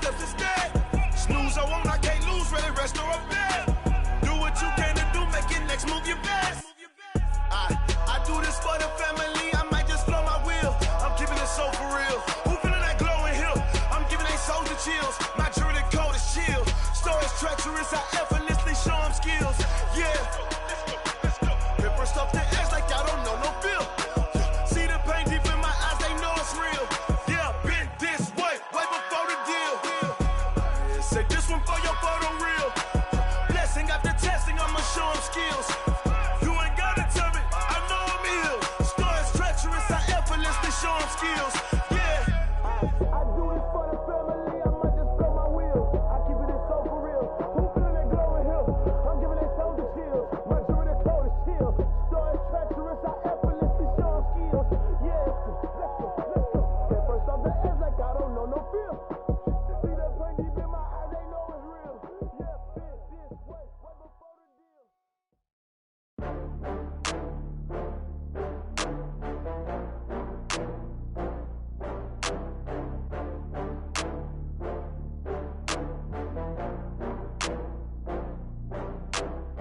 steps instead. Snooze, I won't, I can't lose, ready, rest or up there. Do what you can to do, make your next move your best. I do this for the family, I might just blow my wheel. I'm keeping it so for real. Who feeling that glowing hill? I'm giving they soldier chills. My jewelry cold is chill. Stories treacherous, I effortlessly show them skills. Yeah. Paper stuff to edge like I don't know no feel. See the pain deep in my eyes, they know it's real. Yeah, been this way before the deal. Say this one for your photo reel. Blessing after testing, I'ma show them skills. You ain't gotta tell me, I know I'm ill. Stories treacherous, I effortlessly show them skills. Yeah. I do this for the family, I might just blow my wheel. I keep it so for real. Who feeling that glowing hill? I'm giving they soldier chills. My jewelry cold is chill. Stories treacherous, I effortlessly show them skills. Yeah. Let's go. Get first off the edge like I don't know no feel. See the pain deep in my eyes, they know it's real. Yeah, been this way before the deal.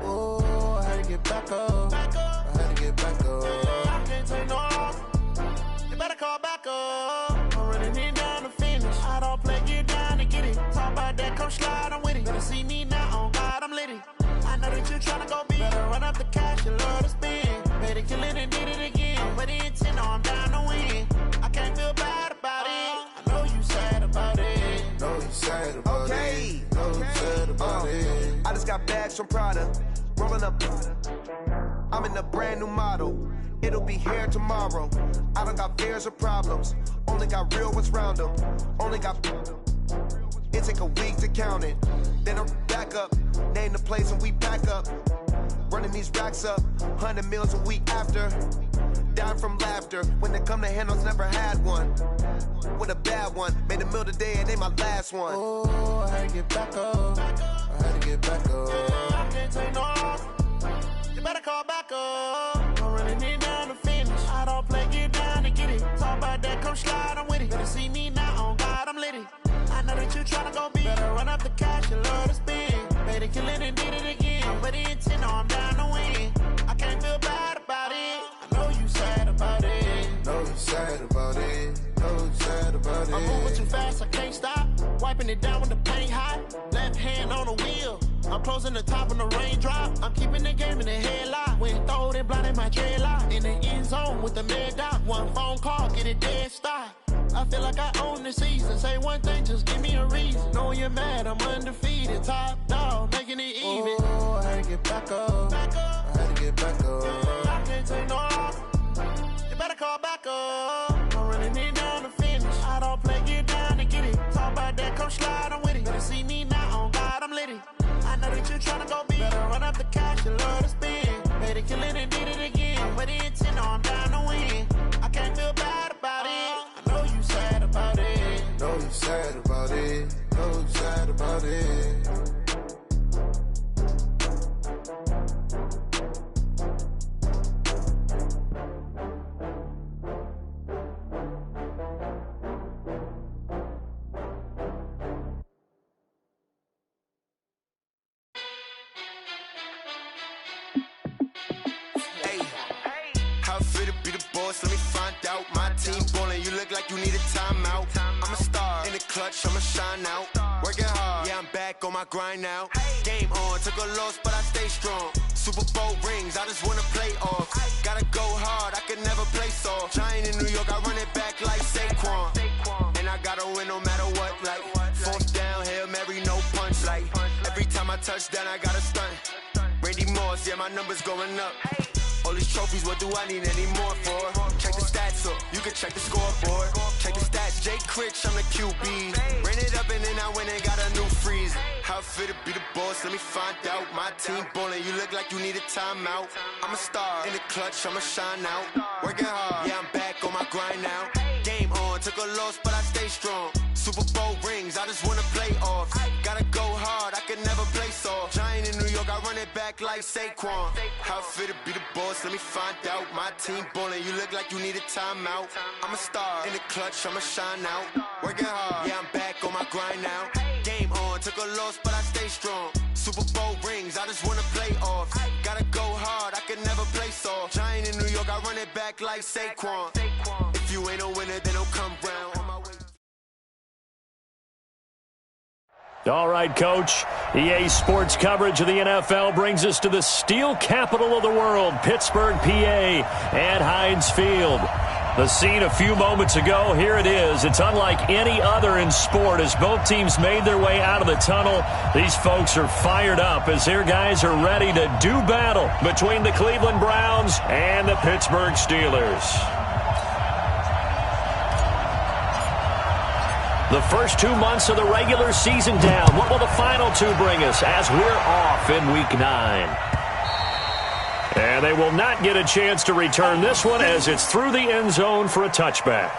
Ooh, I had to get back up. I had to get back up. I can't take no loss. You better call back up. I'm running it down to finish. I don't play, get down to get it. Talk about that, come slide, I'm with it. Better see me now, on God, I'm litty. I know that you tryna go big. Better run up the cash, you love to spend. Better kill it and did it again. But the intent, no, I'm down to win. I can't feel bad about it. I know you sad about it. Know you sad about Okay. it. Know you sad about it. I just got bags from Prada, rolling up. I'm in a brand new model. It'll be here tomorrow. I don't got fears or problems. Only got real ones round them. Only got. It take a week to count it. Then I'm back up. Name the place and we pack up. Running these racks up. 100 meals a week after. Down from laughter. When they come to handles, never had one. With a bad one. Made a meal today and they my last one. Oh, I had to get back up. I had to get back up. I can't take no loss. You better call back up. I'm running it down to finish. I don't play, get down to get it. Talk about that, come slide, I'm with it. Better see me now, on God, I'm litty. I know that you tryna go big. Better run up the cash, you love to spend. Better kill it and did it again. But the intent, no, I'm down to win. I can't feel bad about it. I know you sad about it. Know you sad about it. Know you sad about it. I'm moving too fast, I can't stop. Wiping it down with the paint hot. Left hand on the wheel. I'm closing the top when the raindrop. I'm keeping the game in the headlock. When throwed and blinded my dreadlock. In the end zone with the mad dot. One phone call, get it dead stop. I feel like I own the season. Say one thing, just give me a reason. Knowing you're mad, I'm undefeated. Top dog, making it even. Oh, I had to get back up. I had to get back up. I can't take no loss. You better call back up. I'm running it down to finish. I don't play, get down to get it. Talk about that, come slide, I'm with it. Better see me now, on God, I'm litty. I know that you tryna go big. Better run up the cash, you love to spend. Better kill it and did it again. But the intent, no, I'm down to win. I can't feel bad about it. I know you sad about it. Know you sad about it. Know you sad about it. Let me find out. My team ballin', you look like you need a timeout. I'm a star in the clutch, I'ma shine out. Working hard, yeah, I'm back on my grind now. Game on, took a loss, but I stay strong. Super Bowl rings, I just wanna play off. Gotta go hard, I can never play soft. Giant in New York, I run it back like Saquon. And I gotta win no matter what, like fourth down, Hail Mary, no punch. Like every time I touch down, I gotta stunt. Randy Moss, yeah, my numbers going up. All these trophies, what do I need any more for? Check the stats up, you can check the scoreboard. Check the stats, Jay Critch, I'm the QB. Ran it up and then I went and got a new freeze. How fit to be the boss, let me find out. My team ballin', you look like you need a timeout. I'm a star in the clutch, I'ma shine out. Working hard, yeah, I'm back on my grind now. Game on, took a loss, but I stay strong. Super Bowl rings, I just wanna play off. Gotta go hard, I can can never play soft. Giant in New York, I run it back like Saquon. How fit to be the boss, let me find out. My team ballin', you look like you need a timeout. I'm a star, in the clutch, I'ma shine out. Working hard, yeah, I'm back on my grind now. Game on, took a loss, but I stay strong. Super Bowl rings, I just wanna play off. Gotta go hard, I can never play soft. Giant in New York, I run it back like Saquon. If you ain't a winner, then don't come round. All right, Coach. EA Sports coverage of the NFL brings us to the steel capital of the world, Pittsburgh, PA, and Heinz Field. The scene a few moments ago, here it is. It's unlike any other in sport as both teams made their way out of the tunnel. These folks are fired up as their guys are ready to do battle between the Cleveland Browns and the Pittsburgh Steelers. The first 2 months of the regular season down. What will the final two bring us as we're off in Week 9? And they will not get a chance to return this one as it's through the end zone for a touchback.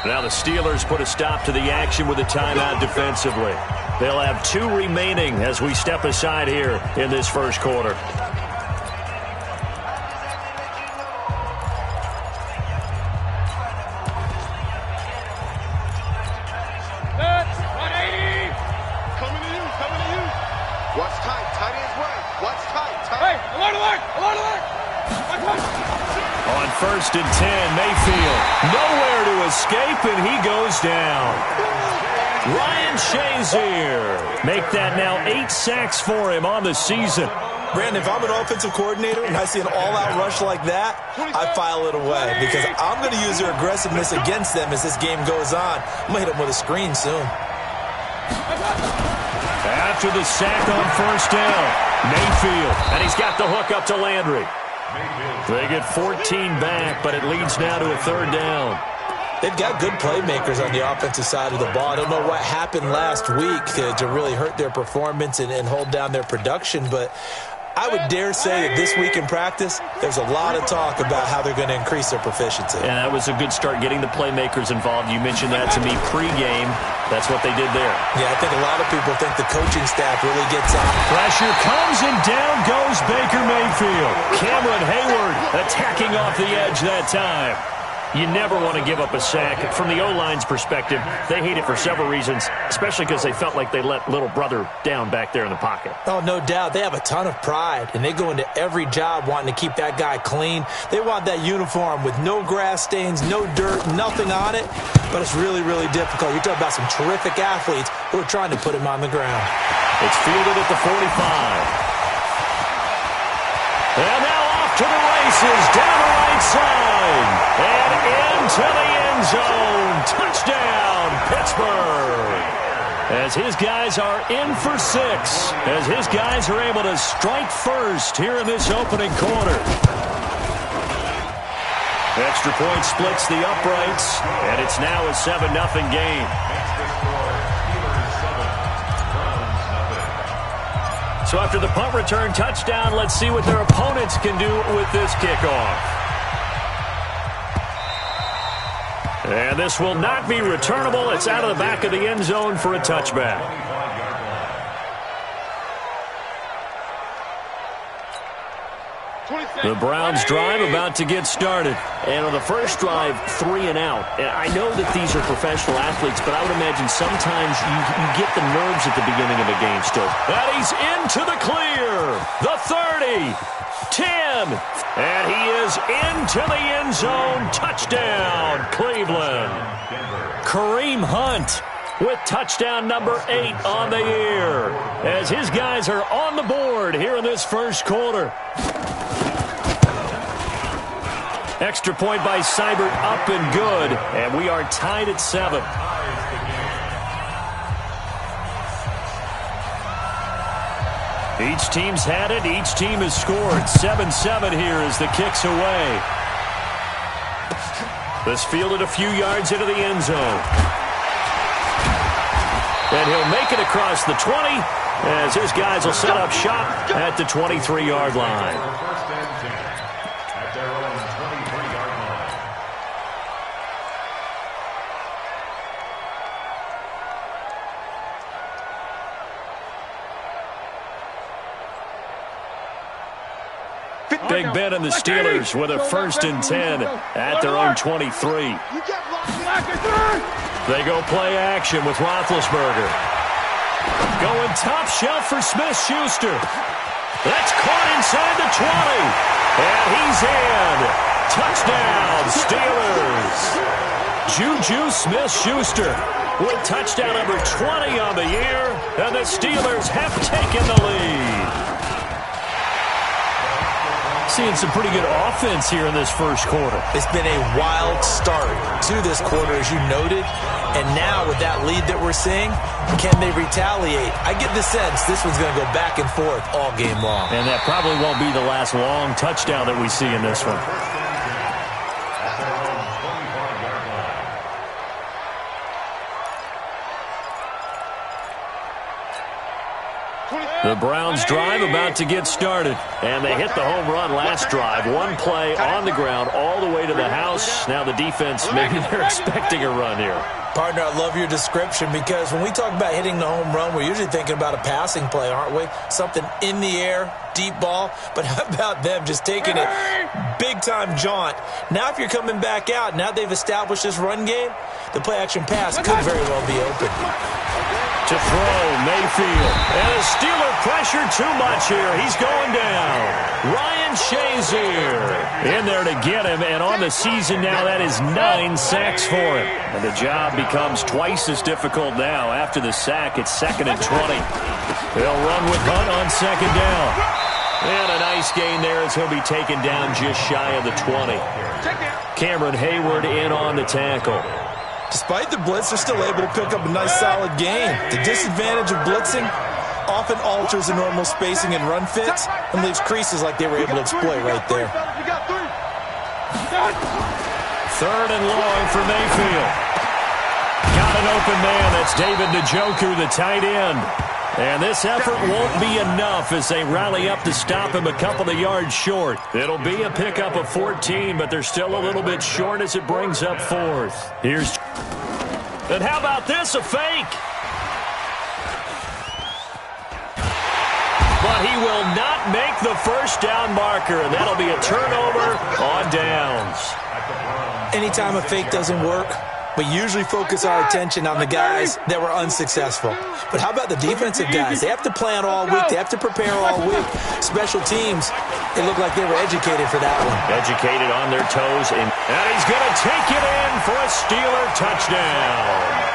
Now the Steelers put a stop to the action with a timeout defensively. They'll have 2 remaining as we step aside here in this first quarter. Watch tight. Tight ends way. Watch tight. Hey, alert. On 1st and 10, Mayfield nowhere to escape, and he goes down. Ryan Shazier make that now 8 sacks for him on the season. Brandon, if I'm an offensive coordinator and I see an all-out rush like that, I file it away because I'm going to use their aggressiveness against them as this game goes on. I'm going to hit them with a screen soon. After the sack on 1st down, Mayfield, and he's got the hook up to Landry. They get 14 back, but it leads now to a 3rd down. They've got good playmakers on the offensive side of the ball. I don't know what happened last week to really hurt their performance and hold down their production, but I would dare say that this week in practice, there's a lot of talk about how they're going to increase their proficiency. And that was a good start, getting the playmakers involved. You mentioned that to me pregame. That's what they did there. Yeah, I think a lot of people think the coaching staff really gets on. Pressure comes, and down goes Baker Mayfield. Cameron Hayward attacking off the edge that time. You never want to give up a sack. From the O-line's perspective, they hate it for several reasons, especially because they felt like they let little brother down back there in the pocket. Oh, no doubt. They have a ton of pride, and they go into every job wanting to keep that guy clean. They want that uniform with no grass stains, no dirt, nothing on it, but it's really, really difficult. You're talking about some terrific athletes who are trying to put him on the ground. It's fielded at the 45. And now off to the races, down the right side, and into the end zone. Touchdown, Pittsburgh. As his guys are in for 6, as his guys are able to strike first here in this opening quarter. Extra point splits the uprights, and it's now a 7-0 game. So after the punt return touchdown, let's see what their opponents can do with this kickoff. And this will not be returnable. It's out of the back of the end zone for a touchback. The Browns drive about to get started. And on the first drive, 3 and out. And I know that these are professional athletes, but I would imagine sometimes you get the nerves at the beginning of a game still. And he's into the clear. The 30. 10. And he is into the end zone. Touchdown, Cleveland. Kareem Hunt with touchdown number 8 on the year, as his guys are on the board here in this first quarter. Extra point by Seibert, up and good, and we are tied at 7. Each team's had it. Each team has scored. 7-7 here as the kick's away. This fielded a few yards into the end zone. and he'll make it across the 20 as his guys will set up shop at the 23-yard line. First and 10 at their own 23-yard line. Big Ben and the Steelers with a first and 10 at their own 23. They go play action with Roethlisberger. Going top shelf for Smith-Schuster. That's caught inside the 20. And he's in. Touchdown, Steelers. Juju Smith-Schuster with touchdown number 20 on the year. And the Steelers have taken the lead. Seeing some pretty good offense here in this first quarter. It's been a wild start to this quarter, as you noted. And now with that lead that we're seeing, can they retaliate? I get the sense this one's going to go back and forth all game long. And that probably won't be the last long touchdown that we see in this one. The Browns drive about to get started, and they hit the home run last drive. One play on the ground all the way to the house. Now the defense, maybe they're expecting a run here. Partner, I love your description because when we talk about hitting the home run, we're usually thinking about a passing play, aren't we? Something in the air, deep ball. But how about them just taking it big-time jaunt? Now if you're coming back out, now they've established this run game, the play-action pass could very well be open. To throw, Mayfield. And a Steeler pressure too much here. He's going down. Ryan Shazier in there to get him. And on the season now, that is 9 sacks for him. And the job becomes twice as difficult now. After the sack, it's 2nd and 20. They'll run with Hunt on 2nd down. And a nice gain there as he'll be taken down just shy of the 20. Cameron Hayward in on the tackle. Despite the blitz, they're still able to pick up a nice solid gain. The disadvantage of blitzing often alters the normal spacing and run fits and leaves creases like they were able to exploit right there. 3rd and long for Mayfield. Got an open man. That's David Njoku, the tight end. And this effort won't be enough as they rally up to stop him a couple of yards short. It'll be a pickup of 14, but they're still a little bit short as it brings up 4th. Here's... And how about this, a fake? But he will not make the first down marker, and that'll be a turnover on downs. Anytime a fake doesn't work, we usually focus our attention on the guys that were unsuccessful. But how about the defensive guys? They have to plan all week. They have to prepare all week. Special teams, it looked like they were educated for that one. Educated on their toes. And he's going to take it in for a Steeler touchdown.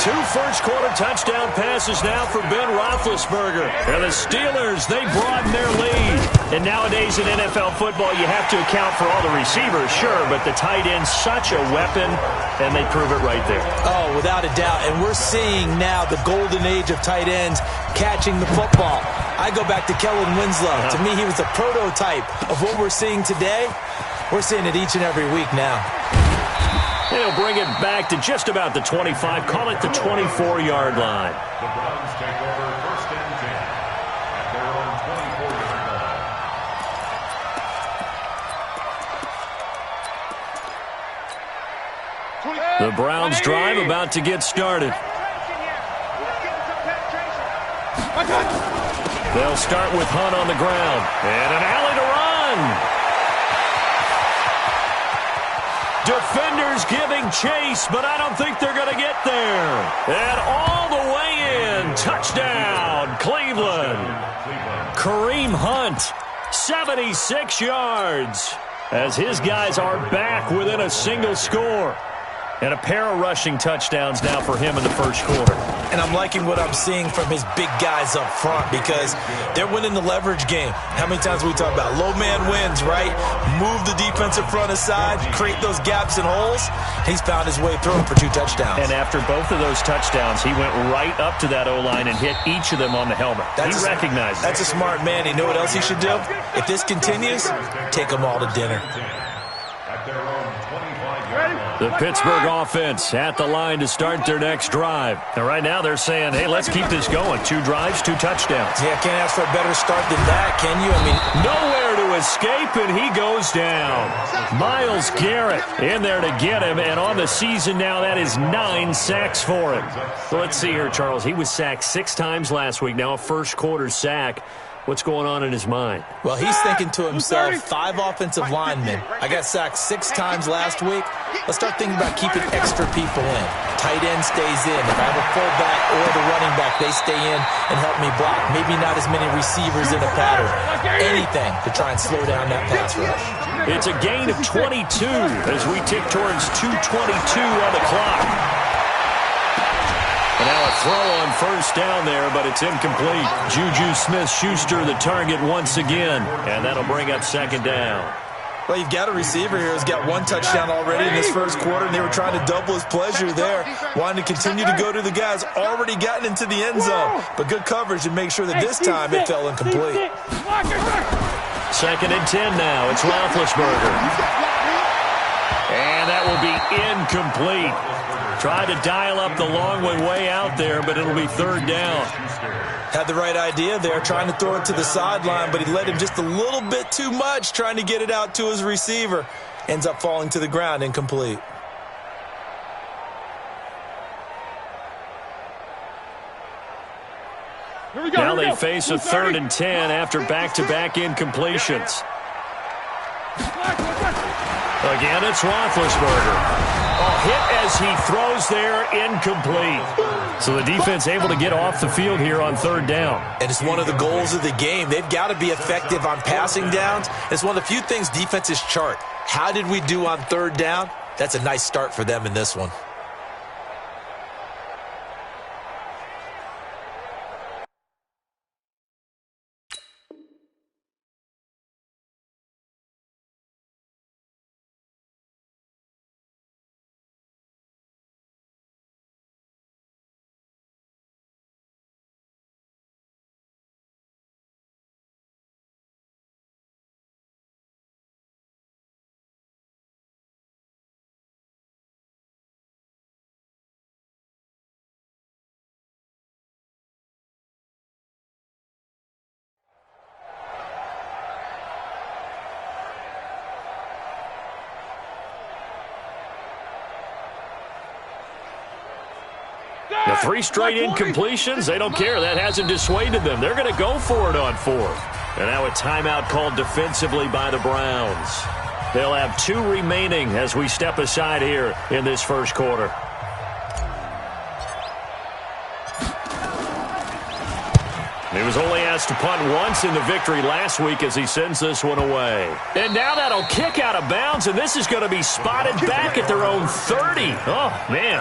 2 first-quarter touchdown passes now for Ben Roethlisberger. And the Steelers, they broaden their lead. And nowadays in NFL football, you have to account for all the receivers, sure, but the tight end's such a weapon, and they prove it right there. Oh, without a doubt. And we're seeing now the golden age of tight ends catching the football. I go back to Kellen Winslow. To me, he was a prototype of what we're seeing today. We're seeing it each and every week now. He'll bring it back to just about the 25. Call it the 24-yard line. The Browns take over 1st and 10 at their own 24-yard line. The Browns drive about to get started. They'll start with Hunt on the ground. And an alley to run. Defenders giving chase, but I don't think they're going to get there. And all the way in. Touchdown, Cleveland. Kareem Hunt, 76 yards. As his guys are back within a single score. And a pair of rushing touchdowns now for him in the first quarter. And I'm liking what I'm seeing from his big guys up front because they're winning the leverage game. How many times we talk about low man wins, right? Move the defensive front aside, create those gaps and holes. He's found his way through them for 2 touchdowns. And after both of those touchdowns, he went right up to that O-line and hit each of them on the helmet. He recognized it. That's a smart man. You know what else he should do? If this continues, take them all to dinner. The Pittsburgh offense at the line to start their next drive. And right now they're saying, hey, let's keep this going. 2 drives, 2 touchdowns. Yeah, can't ask for a better start than that, can you? I mean, nowhere to escape, and he goes down. Myles Garrett in there to get him, and on the season now, that is 9 sacks for him. So let's see here, Charles. He was sacked 6 times last week. Now a first-quarter sack. What's going on in his mind? Well, he's thinking to himself, 5 offensive linemen. I got sacked 6 times last week. Let's start thinking about keeping extra people in. Tight end stays in. If I have a fullback or the running back, they stay in and help me block. Maybe not as many receivers in a pattern. Anything to try and slow down that pass rush. It's a gain of 22 as we tick towards 2:22 on the clock. And now a throw on first down there, but it's incomplete. Juju Smith-Schuster the target once again, and that'll bring up second down. Well, you've got a receiver here who's got 1 touchdown already in this first quarter, and they were trying to double his pleasure there, wanting to continue to go to the guys already gotten into the end zone. But good coverage to make sure that this time it fell incomplete. Second and 10 now. It's Roethlisberger. And that will be incomplete. Tried to dial up the long one way out there, but it'll be third down. Had the right idea there, trying to throw it to the sideline, but he led him just a little bit too much, trying to get it out to his receiver. Ends up falling to the ground, incomplete. Now they face a 3rd and 10 after back-to-back incompletions. Again, it's Roethlisberger. Hit as he throws there, incomplete. So the defense able to get off the field here on 3rd down. And it's one of the goals of the game. They've got to be effective on passing downs. It's one of the few things defenses chart. How did we do on 3rd down? That's a nice start for them in this one. The 3 straight incompletions, they don't care. That hasn't dissuaded them. They're going to go for it on 4th. And now a timeout called defensively by the Browns. They'll have 2 remaining as we step aside here in this first quarter. He was only asked to punt once in the victory last week as he sends this one away. And now that'll kick out of bounds, and this is going to be spotted back at their own 30. Oh, man.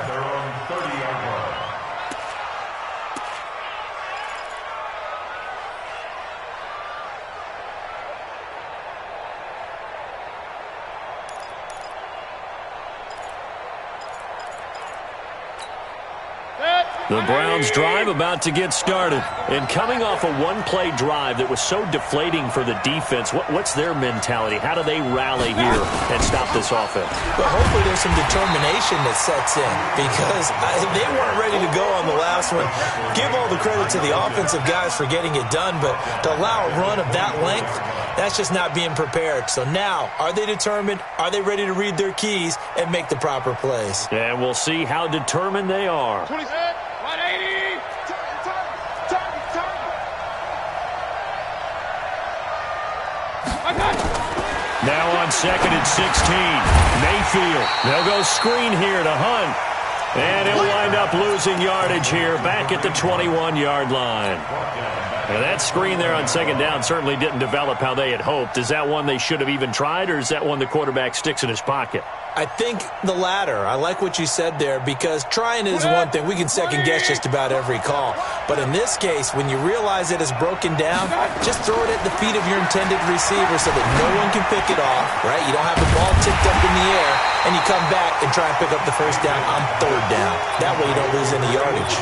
The Browns drive about to get started. And coming off a 1-play drive that was so deflating for the defense, what's their mentality? How do they rally here and stop this offense? Well, hopefully there's some determination that sets in because they weren't ready to go on the last one. Give all the credit to the offensive guys for getting it done, but to allow a run of that length, that's just not being prepared. So now, are they determined? Are they ready to read their keys and make the proper plays? And we'll see how determined they are. 180. Now on 2nd and 16. Mayfield. They'll go screen here to Hunt. And he'll wind up losing yardage here back at the 21-yard line. And that screen there on 2nd down certainly didn't develop how they had hoped. Is that one they should have even tried, or is that one the quarterback sticks in his pocket? I think the latter. I like what you said there because trying is one thing. We can second-guess just about every call. But in this case, when you realize it is broken down, just throw it at the feet of your intended receiver so that no one can pick it off, right? You don't have the ball tipped up in the air, and you come back and try and pick up the first down on 3rd down. That way you don't lose any yardage.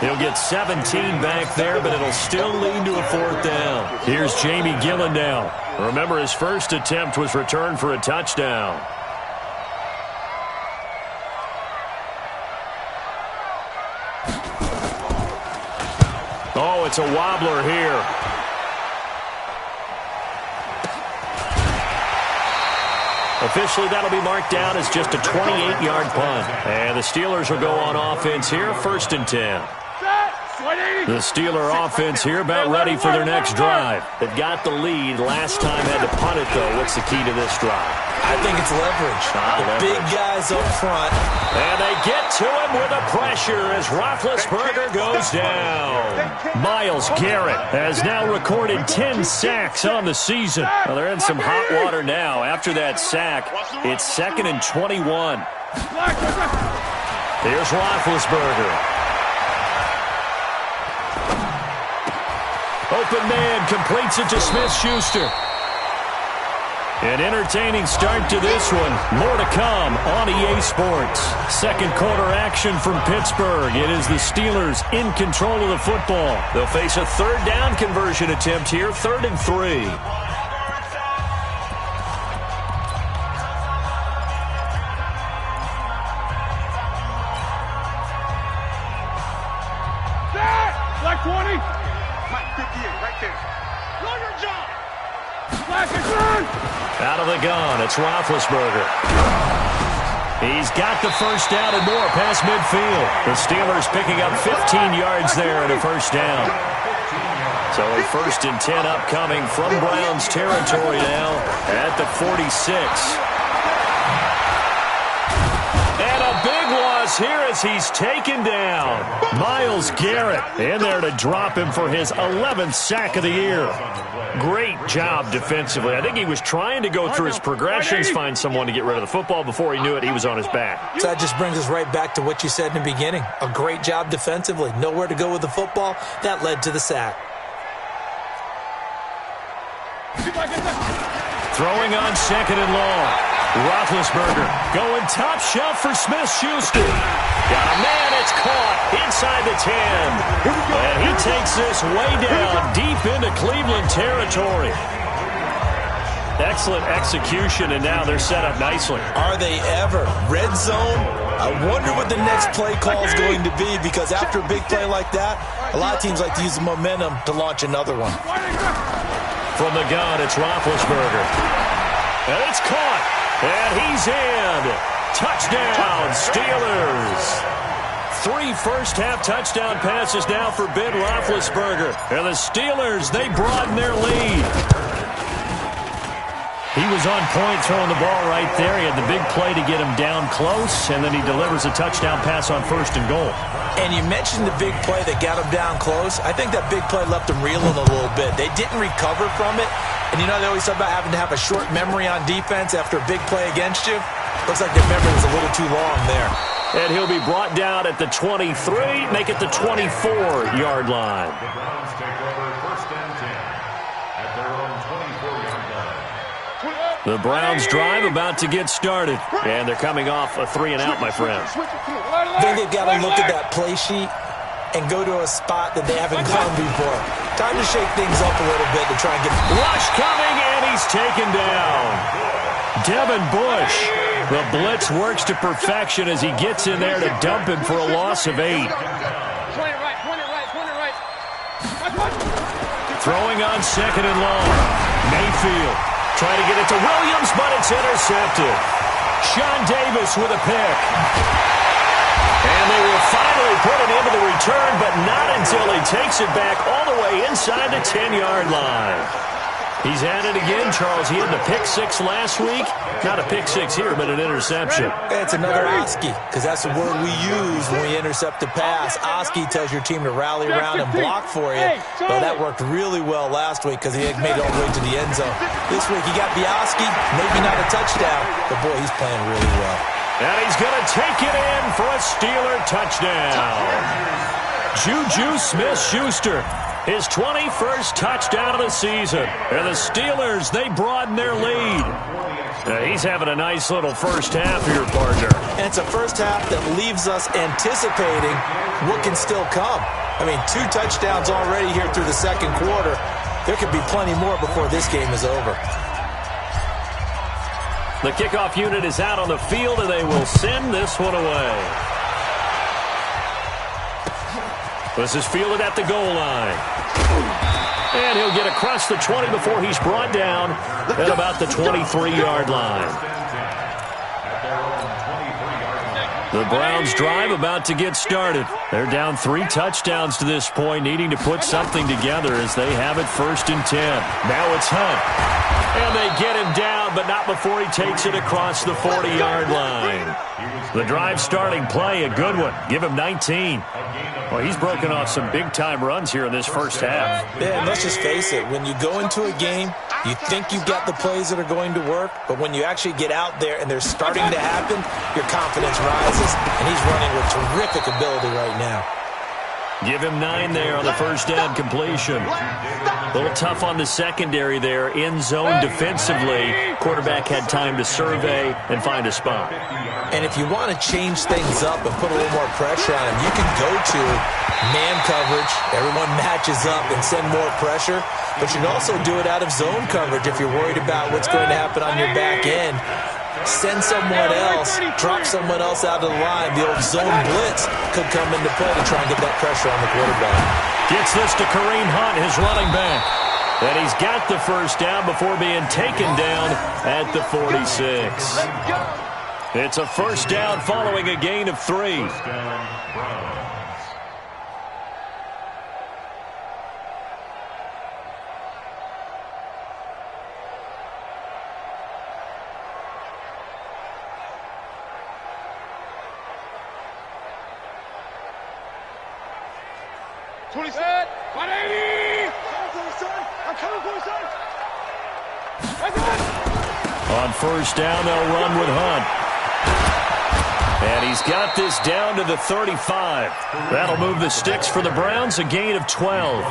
He'll get 17 back there, but it'll still lead to a 4th down. Here's Jamie Gillen now. Remember, his first attempt was returned for a touchdown. it's a wobbler here. Officially, that'll be marked down as just a 28-yard punt. And the Steelers will go on offense here, 1st and 10. The Steeler offense here about ready for their next drive. They've got the lead. Last time had to punt it, though. What's the key to this drive? I think it's leverage. The big guys up front. And they get to him with a pressure as Roethlisberger goes down. Myles Garrett has now recorded 10 sacks on the season. Well, they're in some hot water now. After that sack, it's 2nd and 21. Here's Roethlisberger. Open man completes it to Smith-Schuster. An entertaining start to this one. More to come on EA Sports. Second quarter action from Pittsburgh. It is the Steelers in control of the football. They'll face a third down conversion attempt here, 3rd and 3. Black 20. Black 58 right there. Know your job. Black is run. Out of the gun, it's Roethlisberger. He's got the first down and more past midfield. The Steelers picking up 15 yards there in a first down. So a 1st and 10 upcoming from Browns territory now at the 46. And a big loss here as he's taken down. Myles Garrett in there to drop him for his 11th sack of the year. Great job defensively. I think he was trying to go through his progressions, find someone to get rid of the football. Before he knew it, he was on his back. So that just brings us right back to what you said in the beginning. A great job defensively. Nowhere to go with the football. That led to the sack. Throwing on 2nd and long. Roethlisberger going top shelf for Smith-Schuster. Got a man, it's caught inside the 10. And he takes this way down deep into Cleveland territory. Excellent execution, and now they're set up nicely. Are they ever? Red zone? I wonder what the next play call is going to be, because after a big play like that, a lot of teams like to use the momentum to launch another one. From the gun, it's Roethlisberger. And it's caught. And he's in. Touchdown, Steelers. 3 first-half touchdown passes now for Ben Roethlisberger. And the Steelers, they broaden their lead. He was on point throwing the ball right there. He had the big play to get him down close, and then he delivers a touchdown pass on 1st and goal. And you mentioned the big play that got him down close. I think that big play left him reeling a little bit. They didn't recover from it. And you know, they always talk about having to have a short memory on defense after a big play against you. Looks like their memory was a little too long there. And he'll be brought down at the 23, make it the 24-yard line. The Browns take over 1st and 10 at their own 24-yard line. The Browns drive about to get started. And they're coming off a 3-and-out, my friend. I think they've got to look at that play sheet and go to a spot that they haven't gone before. Time to shake things up a little bit to try and get... Rush coming, and he's taken down. Devin Bush. The blitz works to perfection as he gets in there to dump him for a loss of 8. Throwing on 2nd and long. Mayfield trying to get it to Williams, but it's intercepted. Sean Davis with a pick. And they will finally put it into the return, but not until he takes it back all the way inside the 10-yard line. He's at it again, Charles. He had the pick 6 last week. Not a pick 6 here, but an interception. It's another Oski, because that's the word we use when we intercept a pass. Oski tells your team to rally around and block for you. Well, that worked really well last week because he had made it all the way to the end zone. This week he got Oski, maybe not a touchdown, but boy, he's playing really well. And he's going to take it in for a Steeler touchdown. Juju Smith-Schuster, his 21st touchdown of the season. And the Steelers, they broaden their lead. He's having a nice little first half here, partner. And it's a first half that leaves us anticipating what can still come. I mean, 2 touchdowns already here through the second quarter. There could be plenty more before this game is over. The kickoff unit is out on the field, and they will send this one away. This is fielded at the goal line. And he'll get across the 20 before he's brought down at about the 23-yard line. The Browns drive about to get started. They're down 3 touchdowns to this point, needing to put something together as they have it 1st and 10. Now it's Hunt. And they get him down, but not before he takes it across the 40-yard line. The drive starting play, a good one. Give him 19. Well, he's broken off some big-time runs here in this first half. Yeah, and let's just face it. When you go into a game, you think you've got the plays that are going to work, but when you actually get out there and they're starting to happen, your confidence rises, and he's running with terrific ability right now. Give him 9 there on the first down completion. A little tough on the secondary there. In zone defensively. Quarterback had time to survey and find a spot. And if you want to change things up and put a little more pressure on him, you can go to man coverage. Everyone matches up and send more pressure. But you can also do it out of zone coverage if you're worried about what's going to happen on your back end. Send someone else, drop someone else out of the line. The old zone blitz could come into play to try and get that pressure on the quarterback. Gets this to Kareem Hunt, his running back. And he's got the first down before being taken down at the 46. It's a first down following a gain of 3. On first down, they'll run with Hunt. And he's got this down to the 35. That'll move the sticks for the Browns, a gain of 12.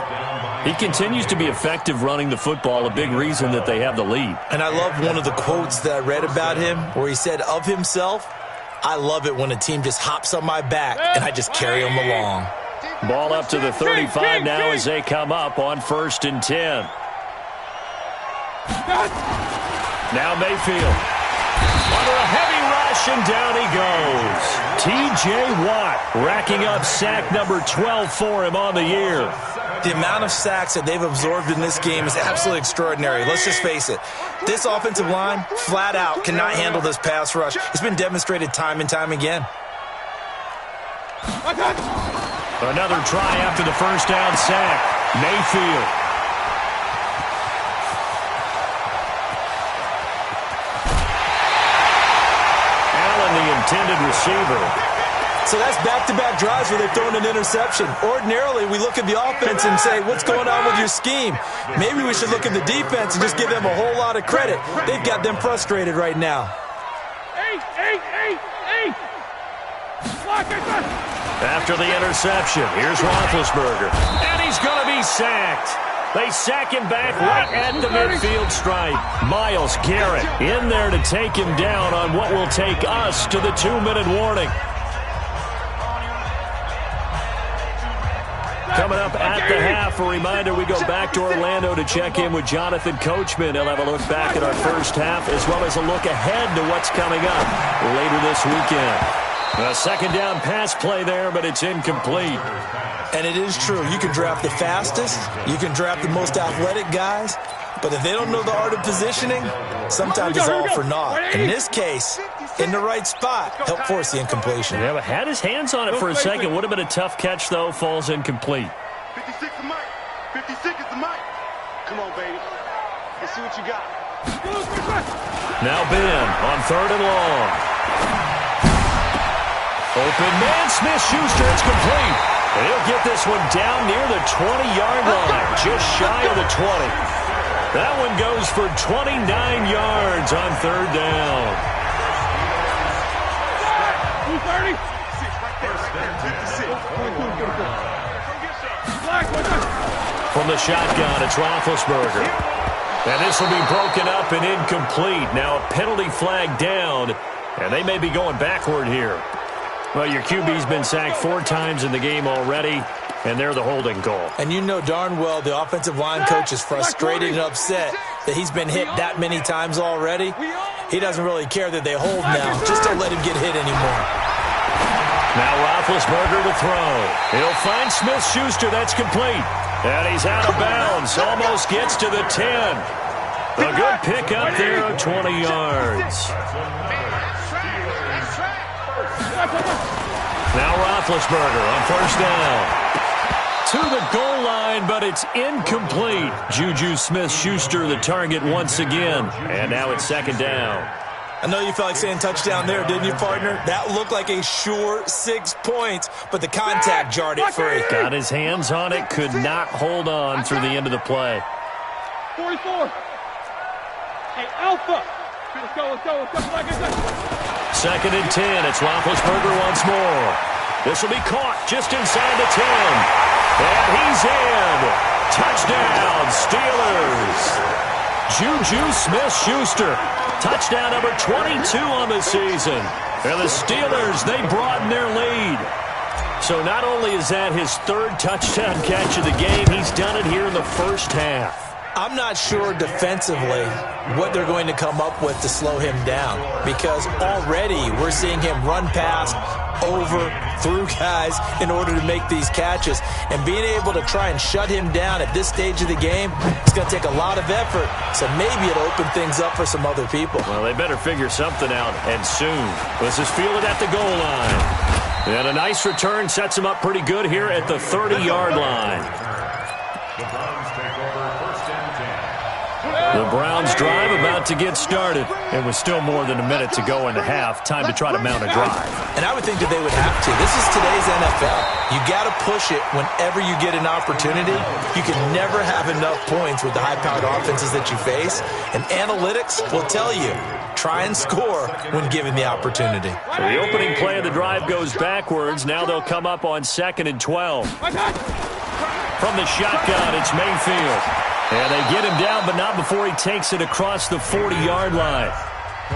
He continues to be effective running the football, a big reason that they have the lead. And I love one of the quotes that I read about him where he said of himself, "I love it when a team just hops on my back and I just carry them along." Ball up to the 35 now as they come up on 1st and 10. Now Mayfield. Under a heavy rush, and down he goes. T.J. Watt racking up sack number 12 for him on the year. The amount of sacks that they've absorbed in this game is absolutely extraordinary. Let's just face it. This offensive line, flat out, cannot handle this pass rush. It's been demonstrated time and time again. Another try after the first down sack. Mayfield. Allen, the intended receiver. So that's back-to-back drives where they've thrown an interception. Ordinarily, we look at the offense and say, what's going on with your scheme? Maybe we should look at the defense and just give them a whole lot of credit. They've got them frustrated right now. After the interception, here's Roethlisberger. And he's going to be sacked. They sack him back right at the midfield stripe. Myles Garrett in there to take him down on what will take us to the 2-minute warning. Coming up at the half, a reminder, we go back to Orlando to check in with Jonathan Coachman. He'll have a look back at our first half as well as a look ahead to what's coming up later this weekend. A second down pass play there, but it's incomplete. And it is true. You can draft the fastest. You can draft the most athletic guys. But if they don't know the art of positioning, sometimes it's all for naught. In this case, in the right spot, help force the incompletion. Yeah, but had his hands on it for a second. Would have been a tough catch, though. Falls incomplete. 56 is the mic. 56 is the mic. Come on, baby. Let's see what you got. Now Ben on 3rd and long. Open man, Smith-Schuster, it's complete. And he'll get this one down near the 20-yard line, just shy of the 20. That one goes for 29 yards on 3rd down. 230. From the shotgun, it's Roethlisberger. And this will be broken up and incomplete. Now a penalty flag down, and they may be going backward here. Well, your QB's been sacked 4 times in the game already, and they're the holding call. And you know darn well the offensive line coach is frustrated and upset that he's been hit that many times already. He doesn't really care that they hold now. Just don't let him get hit anymore. Now Roethlisberger to throw. He'll find Smith-Schuster. That's complete. And he's out of bounds. Almost gets to the 10. A good pick up there of 20 yards. Now Roethlisberger on first down. To the goal line, but it's incomplete. Juju Smith-Schuster the target once again. And now it's second down. I know you felt like saying touchdown there, didn't you, partner? That looked like a sure 6 points, but the contact jarred it free. Got his hands on it, could not hold on through the end of the play. 44. Hey, Alpha. Let's go. Second and 10. It's Roethlisberger once more. This will be caught just inside the 10. And he's in. Touchdown, Steelers. Juju Smith-Schuster. Touchdown number 22 on the season. And the Steelers, they broaden their lead. So not only is that his third touchdown catch of the game, he's done it here in the first half. I'm not sure defensively what they're going to come up with to slow him down, because already we're seeing him run past, over, through guys in order to make these catches. And being able to try and shut him down at this stage of the game, it's going to take a lot of effort. So maybe it'll open things up for some other people. Well, they better figure something out, and soon. This is fielded at the goal line. And a nice return sets him up pretty good here at the 30-yard line. The Browns drive about to get started. It was still more than a minute to go in the half. Time to try to mount a drive. And I would think that they would have to. This is today's NFL. You got to push it whenever you get an opportunity. You can never have enough points with the high-powered offenses that you face. And analytics will tell you, try and score when given the opportunity. So the opening play of the drive goes backwards. Now they'll come up on 2nd and 12. From the shotgun, it's Mayfield. And they get him down, but not before he takes it across the 40-yard line.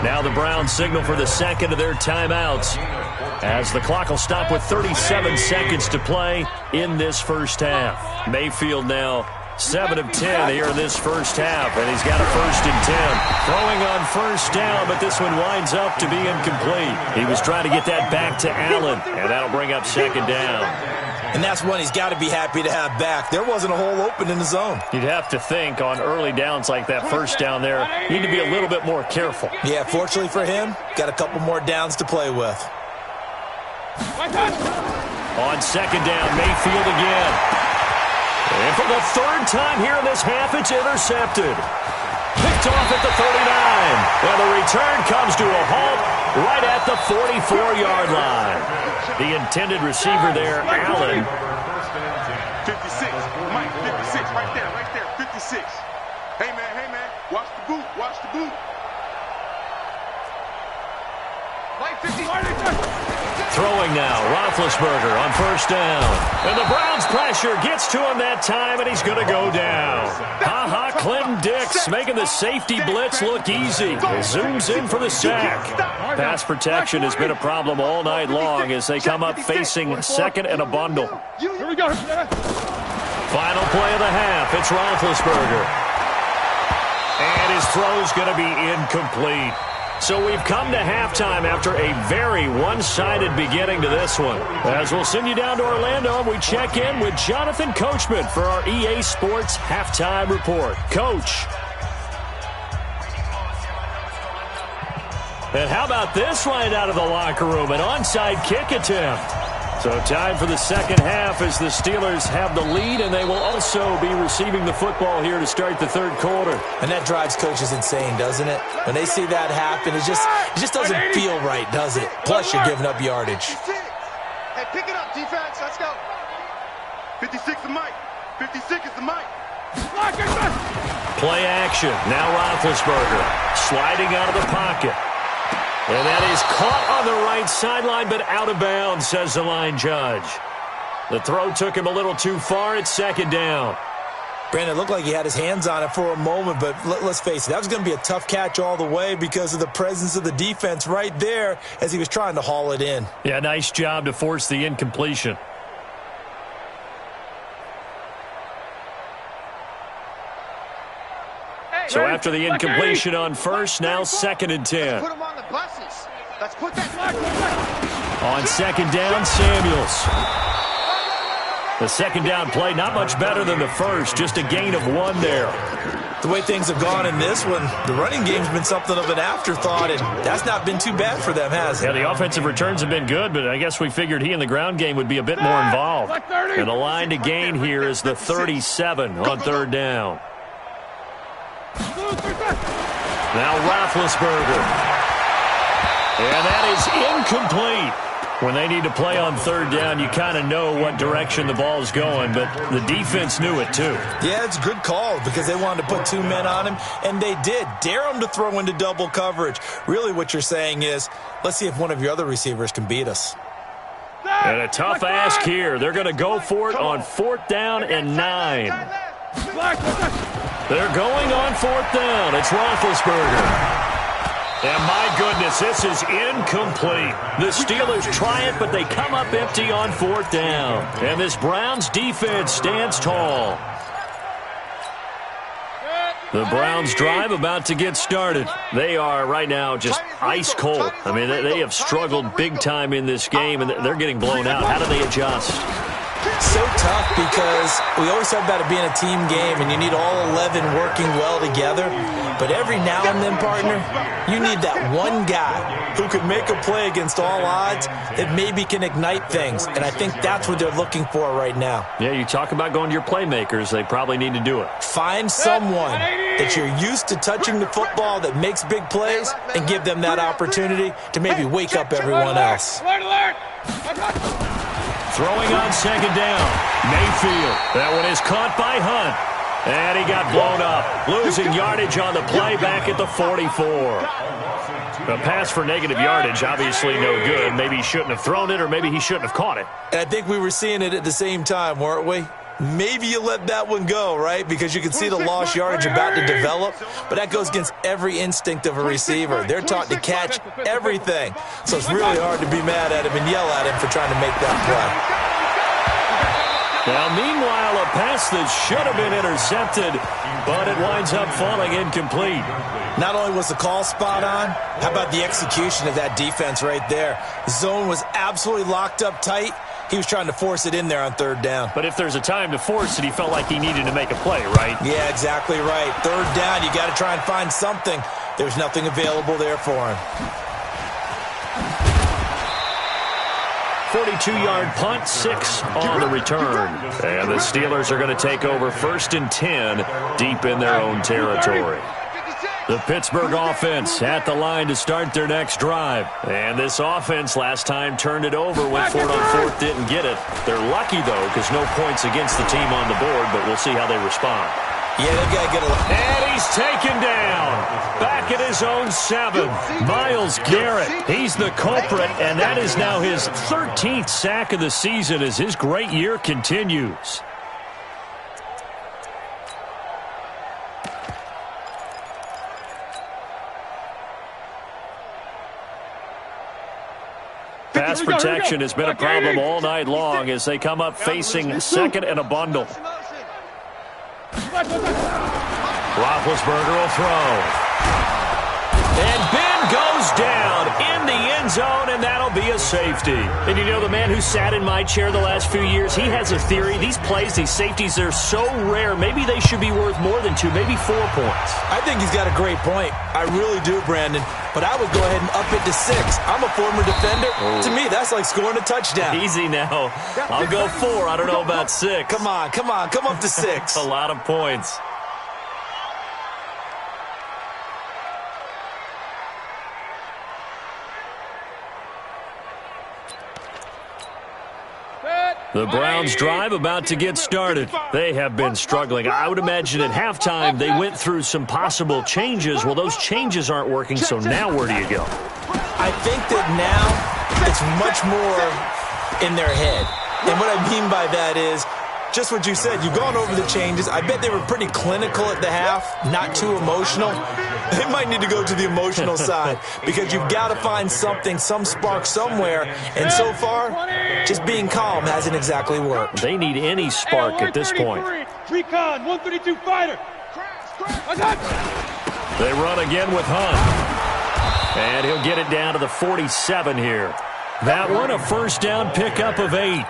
Now the Browns signal for the second of their timeouts, as the clock will stop with 37 seconds to play in this first half. Mayfield now 7 of 10 here in this first half, and he's got a 1st and 10. Throwing on first down, but this one winds up to be incomplete. He was trying to get that back to Allen, and that'll bring up second down. And that's one he's got to be happy to have back. There wasn't a hole open in the zone. You'd have to think on early downs like that first down there, you need to be a little bit more careful. Yeah, fortunately for him, got a couple more downs to play with. On second down, Mayfield again. And for the third time here in this half, it's intercepted. Picked off at the 39. And the return comes to a halt right at the 44-yard line. The intended receiver there, Allen. 56. Mike, 56. Right there. 56. Hey, man. Watch the boot. Mike, 50. Throwing now, Roethlisberger on first down. And the Browns pressure gets to him that time, and he's going to go down. Clinton Dix making the safety blitz look easy. Zooms in for the sack. Pass protection has been a problem all night long as they come up facing second and a bundle. Here we go. Final play of the half. It's Roethlisberger. And his throw's going to be incomplete. So we've come to halftime after a very one-sided beginning to this one. As we'll send you down to Orlando, we check in with Jonathan Coachman for our EA Sports Halftime Report. Coach. And how about this right out of the locker room? An onside kick attempt. So time for the second half as the Steelers have the lead, and they will also be receiving the football here to start the third quarter. And that drives coaches insane, doesn't it? When they see that happen, it just doesn't feel right, does it? Plus, you're giving up yardage. Hey, pick it up, defense. Let's go. 56 is Mike. 56 is the Mike. Play action. Now Roethlisberger sliding out of the pocket. And that is caught on the right sideline, but out of bounds, says the line judge. The throw took him a little too far. It's second down. Brandon, it looked like he had his hands on it for a moment, but let's face it, that was going to be a tough catch all the way because of the presence of the defense right there as he was trying to haul it in. Yeah, nice job to force the incompletion. So after the incompletion on first, now second and 10. Put him on the buses. Let's put that. On second down, Samuels. The second down play, not much better than the first, just a gain of 1 there. The way things have gone in this one, the running game's been something of an afterthought, and that's not been too bad for them, has it? Yeah, the offensive returns have been good, but I guess we figured he in the ground game would be a bit more involved. And the line to gain here is the 37 on third down. Now Roethlisberger. And that is incomplete. When they need to play on third down, you kind of know what direction the ball's going, but the defense knew it too. Yeah, it's a good call because they wanted to put 2 men on him, and they did. Dare him to throw into double coverage. Really what you're saying is, let's see if one of your other receivers can beat us. And a tough ask here. They're going to go for it on 4th down and 9. They're going on 4th down. It's Roethlisberger. And my goodness, this is incomplete. The Steelers try it, but they come up empty on 4th down. And this Browns defense stands tall. The Browns drive about to get started. They are right now just ice cold. I mean, they have struggled big time in this game, and they're getting blown out. How do they adjust? So tough because we always talk about it being a team game and you need all 11 working well together. But every now and then, partner, you need that one guy who could make a play against all odds that maybe can ignite things. And I think that's what they're looking for right now. Yeah, you talk about going to your playmakers. They probably need to do it. Find someone that you're used to touching the football that makes big plays and give them that opportunity to maybe wake up everyone else. Throwing on second down, Mayfield. That one is caught by Hunt. And he got blown up. Losing yardage on the play back at the 44. A pass for negative yardage, obviously no good. Maybe he shouldn't have thrown it, or maybe he shouldn't have caught it. And I think we were seeing it at the same time, weren't we? Maybe you let that one go, right? Because you can see the lost yardage about to develop, but that goes against every instinct of a receiver. They're taught to catch everything. So it's really hard to be mad at him and yell at him for trying to make that play. Now, meanwhile, a pass that should have been intercepted, but it winds up falling incomplete. Not only was the call spot on, how about the execution of that defense right there? The zone was absolutely locked up tight. He was trying to force it in there on third down. But if there's a time to force it, he felt like he needed to make a play, right? Yeah, exactly right. Third down, you got to try and find something. There's nothing available there for him. 42-yard punt, 6 on the return. And the Steelers are going to take over 1st and 10 deep in their own territory. The Pittsburgh offense at the line to start their next drive. And this offense last time turned it over, went for it on 4th, didn't get it. They're lucky, though, because no points against the team on the board, but we'll see how they respond. Yeah, they've got to get a... And he's taken down. Back at his own 7. Myles Garrett, he's the culprit, and that is now his 13th sack of the season as his great year continues. Pass protection has been a problem all night long as they come up facing 2nd and a bundle. Roethlisberger will throw. And Ben goes down in the end zone, and that'll be a safety. And you know, the man who sat in my chair the last few years, he has a theory. These plays, these safeties, they're so rare. Maybe they should be worth more than 2, maybe 4 points. I think he's got a great point. I really do, Brandon. But I would go ahead and up it to 6. I'm a former defender. Oh. To me, that's like scoring a touchdown. Easy now. I'll go 4. I don't know about 6. Come on. Come up to 6. A lot of points. The Browns drive about to get started. They have been struggling. I would imagine at halftime they went through some possible changes. Well, those changes aren't working, so now where do you go? I think that now it's much more in their head. And what I mean by that is just what you said. You've gone over the changes. I bet they were pretty clinical at the half, not too emotional. They might need to go to the emotional side because you've got to find something, some spark somewhere. And so far, just being calm hasn't exactly worked. They need any spark at this point. Recon, 132 fighter. They run again with Hunt. And he'll get it down to the 47 here. That one, a first down pickup of 8.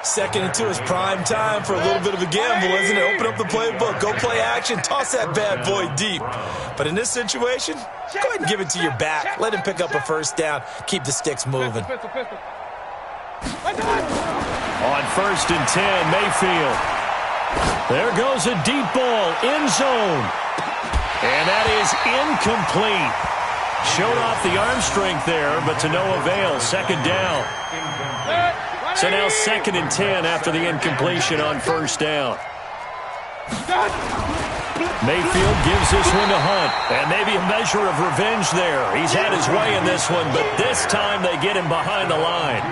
Second and 2 is prime time for a little bit of a gamble, isn't it? Open up the playbook, go play action, toss that bad boy deep. But in this situation, go ahead and give it to your back. Let him pick up a first down. Keep the sticks moving. On first and 10, Mayfield. There goes a deep ball, end zone. And that is incomplete. Showed off the arm strength there, but to no avail. Second down. So now second and 10 after the incompletion on first down. Mayfield gives this one to Hunt. And maybe a measure of revenge there. He's had his way in this one, but this time they get him behind the line.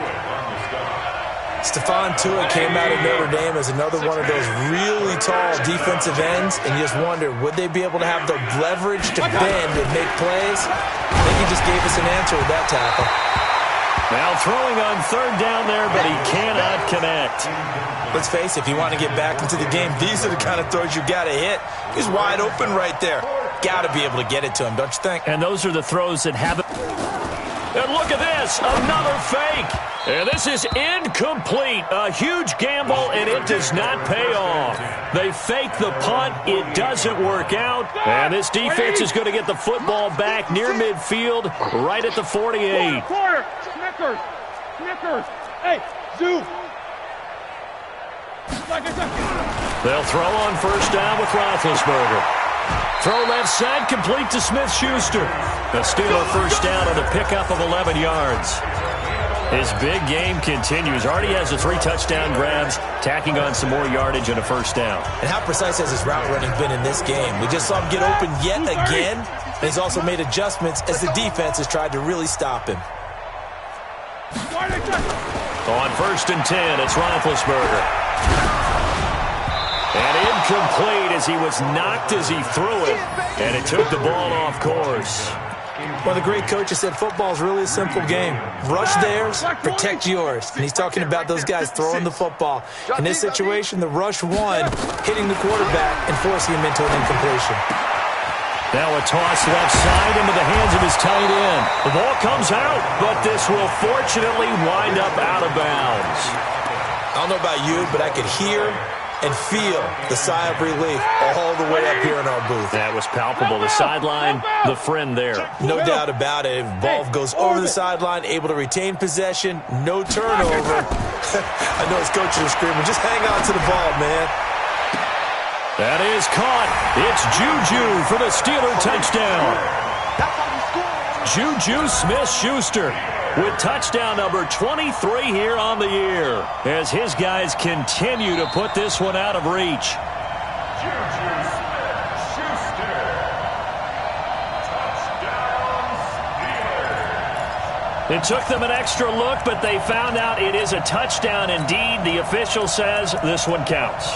Stephon Tuitt came out of Notre Dame as another one of those really tall defensive ends, and you just wonder, would they be able to have the leverage to bend and make plays? I think he just gave us an answer with that tackle. Now throwing on third down there, but he cannot connect. Let's face it, if you want to get back into the game, these are the kind of throws you got to hit. He's wide open right there. Got to be able to get it to him, don't you think? And those are the throws that haven't. And look at this, another fake. And this is incomplete. A huge gamble, and it does not pay off. They fake the punt. It doesn't work out. And this defense is going to get the football back near midfield, right at the 48. Quarter. Snickers. Hey, Zoo. They'll throw on first down with Roethlisberger. Throw left side, complete to Smith-Schuster. The Steeler first down on the pickup of 11 yards. His big game continues. Already has the 3 touchdown grabs, tacking on some more yardage and a first down. And how precise has his route running been in this game? We just saw him get open yet again, and he's also made adjustments as the defense has tried to really stop him. On first and 10, it's Roethlisberger. And incomplete as he was knocked as he threw it, and it took the ball off course. Well, the great coach has said football is really a simple game. Rush theirs, protect yours. And he's talking about those guys throwing the football. In this situation, the rush won, hitting the quarterback and forcing him into an incompletion. Now a toss left side into the hands of his tight end. The ball comes out, but this will fortunately wind up out of bounds. I don't know about you, but I could hear and feel the sigh of relief all the way up here in our booth. That was palpable. The sideline, the friend there. No doubt about it. Ball goes over the sideline, able to retain possession, no turnover. I know his coaches are screaming, just hang on to the ball, man. That is caught. It's Juju for the Steeler touchdown. Juju Smith-Schuster with touchdown number 23 here on the year, as his guys continue to put this one out of reach. Juju Smith-Schuster. Touchdown, Steelers. It took them an extra look, but they found out it is a touchdown indeed. The official says this one counts.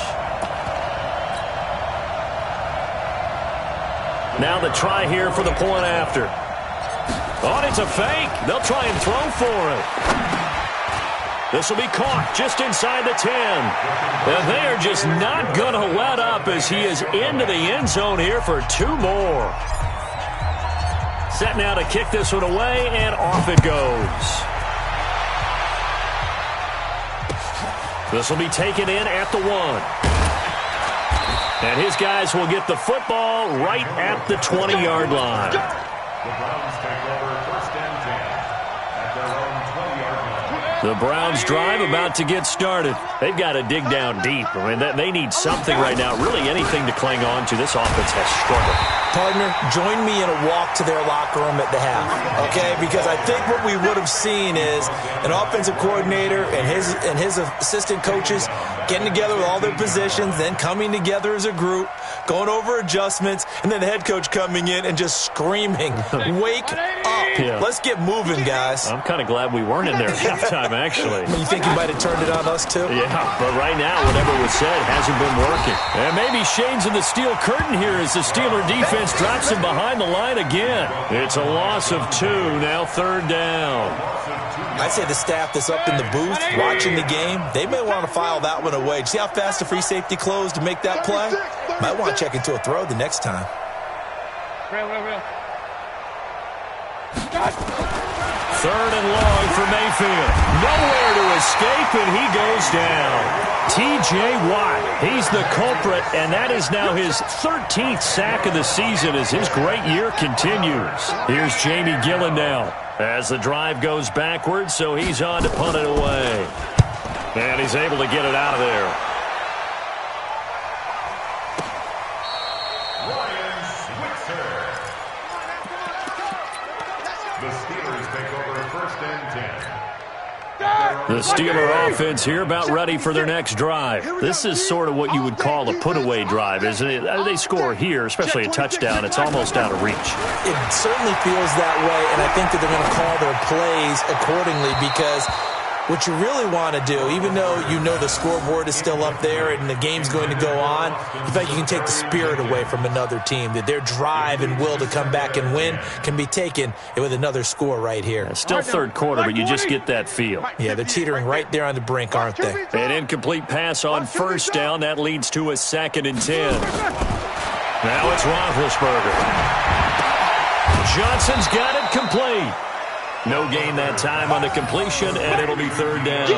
Now the try here for the point after. Oh, it's a fake. They'll try and throw for it. This will be caught just inside the 10. And they are just not going to let up as he is into the end zone here for 2 more. Set now to kick this one away, and off it goes. This will be taken in at the 1. And his guys will get the football right at the 20-yard line. The Browns take over first and 10 at their own 20-yard line. The Browns drive about to get started. They've got to dig down deep. I mean, they need something right now, really anything to cling on to. This offense has struggled. Partner, join me in a walk to their locker room at the half, okay? Because I think what we would have seen is an offensive coordinator and his assistant coaches getting together with all their positions, then coming together as a group, going over adjustments, and then the head coach coming in and just screaming, wake up. Yeah. Let's get moving, guys. I'm kind of glad we weren't in there at halftime, actually. You think he might have turned it on us, too? Yeah, but right now, whatever was said hasn't been working. And maybe shades in the steel curtain here as the Steeler defense drops him behind the line again. It's a loss of 2, now third down. I'd say the staff that's up in the booth watching the game, they may want to file that one away. See how fast the free safety closed to make that play? Might want to check into a throw the next time. Third and long for Mayfield. Nowhere to escape, and he goes down. T.J. Watt, he's the culprit, and that is now his 13th sack of the season as his great year continues. Here's Jamie Gillen now as the drive goes backwards, so he's on to punt it away. And he's able to get it out of there. The Steeler offense here about ready for their next drive. This is sort of what you would call a put-away drive, isn't it? They score here, especially a touchdown. It's almost out of reach. It certainly feels that way, and I think that they're going to call their plays accordingly because what you really want to do, even though you know the scoreboard is still up there and the game's going to go on, in fact, you can take the spirit away from another team, that their drive and will to come back and win can be taken with another score right here. Still third quarter, but you just get that feel. Yeah, they're teetering right there on the brink, aren't they? An incomplete pass on first down. That leads to a 2nd and 10. Now it's Roethlisberger. Johnson's got it complete. No gain that time on the completion, and it'll be third down.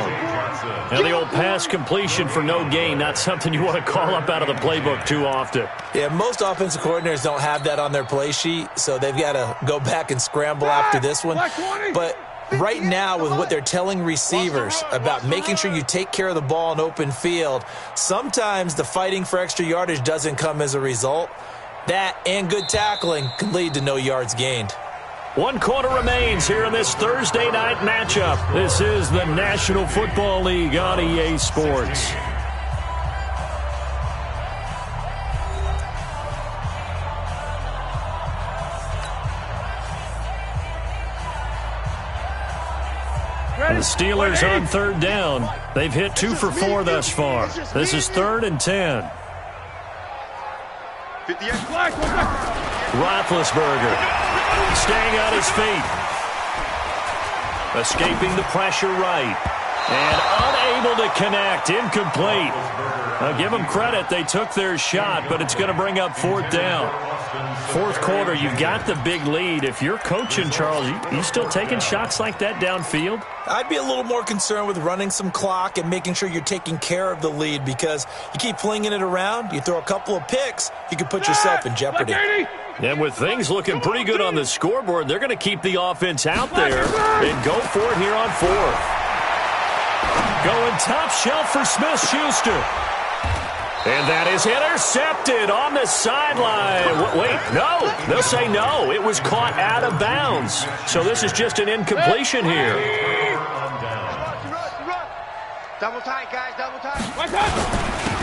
Now the old pass completion for no gain, not something you want to call up out of the playbook too often. Yeah, most offensive coordinators don't have that on their play sheet, so they've got to go back and scramble after this one. But right now, with what they're telling receivers about making sure you take care of the ball in open field, sometimes the fighting for extra yardage doesn't come as a result. That and good tackling can lead to no yards gained. 1 quarter remains here in this Thursday night matchup. This is the National Football League on EA Sports. The Steelers on third down. They've hit 2 for 4 thus far. This is 3rd and 10. Roethlisberger staying on his feet. Escaping the pressure right. And unable to connect. Incomplete. Now give them credit. They took their shot, but it's going to bring up 4th down. 4th quarter, you've got the big lead. If you're coaching, Charles, you still taking shots like that downfield? I'd be a little more concerned with running some clock and making sure you're taking care of the lead because you keep flinging it around, you throw a couple of picks, you can put yourself in jeopardy. And with things looking pretty good on the scoreboard, they're going to keep the offense out there and go for it here on 4th. Going top shelf for Smith-Schuster. And that is intercepted on the sideline. Wait, no. They'll say no. It was caught out of bounds. So this is just an incompletion here. Double tight, guys, double tight.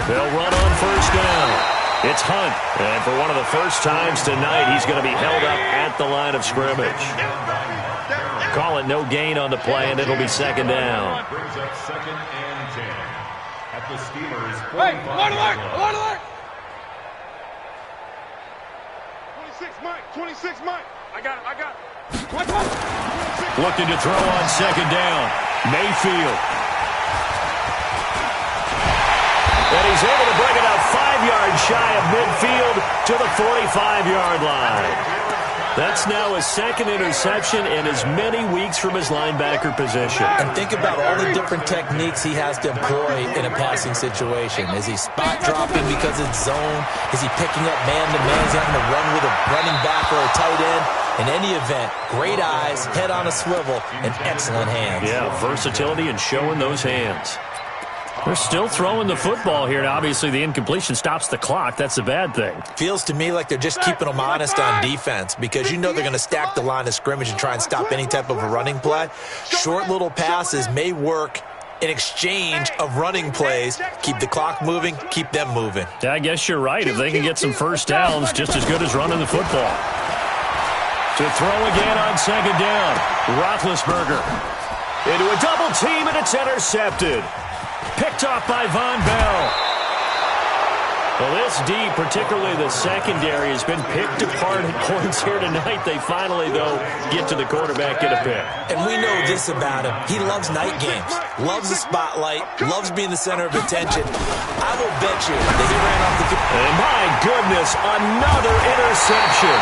They'll run on first down. It's Hunt. And for one of the first times tonight, he's going to be held up at the line of scrimmage. Call it no gain on the play, and it'll be 2nd down. Brings up 2nd and 10 at the Steelers. Hey, alert! 26, Mike. 26, Mike. I got it. Looking to throw on 2nd down. Mayfield. And he's able to bring it up 5 yards shy of midfield to the 45-yard line. That's now his 2nd interception in as many weeks from his linebacker position. And think about all the different techniques he has to employ in a passing situation. Is he spot dropping because it's zone? Is he picking up man-to-man? Is he having to run with a running back or a tight end? In any event, great eyes, head on a swivel, and excellent hands. Yeah, versatility and showing those hands. They're still throwing the football here. Now, obviously, the incompletion stops the clock. That's a bad thing. Feels to me like they're just keeping them honest on defense because you know they're going to stack the line of scrimmage and try and stop any type of a running play. Short little passes may work in exchange of running plays. Keep the clock moving, keep them moving. Yeah, I guess you're right. If they can get some first downs, just as good as running the football. To throw again on 2nd down. Roethlisberger into a double team, and it's intercepted. Picked off by Von Bell. Well, this D, particularly the secondary, has been picked apart at points here tonight. They finally, though, get to the quarterback and a pick. And we know this about him. He loves night games, loves the spotlight, loves being the center of attention. I will bet you that he ran off the field. And my goodness, another interception.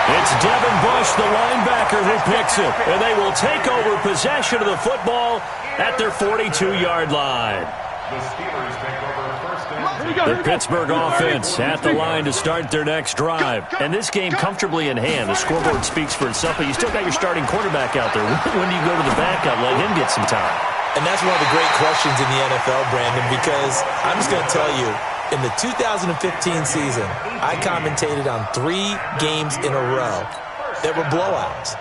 It's Devin Bush, the linebacker, who picks it. And they will take over possession of the football at their 42-yard line. The Steelers take over first and 10. The Pittsburgh offense at the line to start their next drive. And this game comfortably in hand. The scoreboard speaks for itself, but you still got your starting quarterback out there. When do you go to the backup, let him get some time? And that's one of the great questions in the NFL, Brandon, because I'm just going to tell you, in the 2015 season, I commentated on 3 games in a row that were blowouts.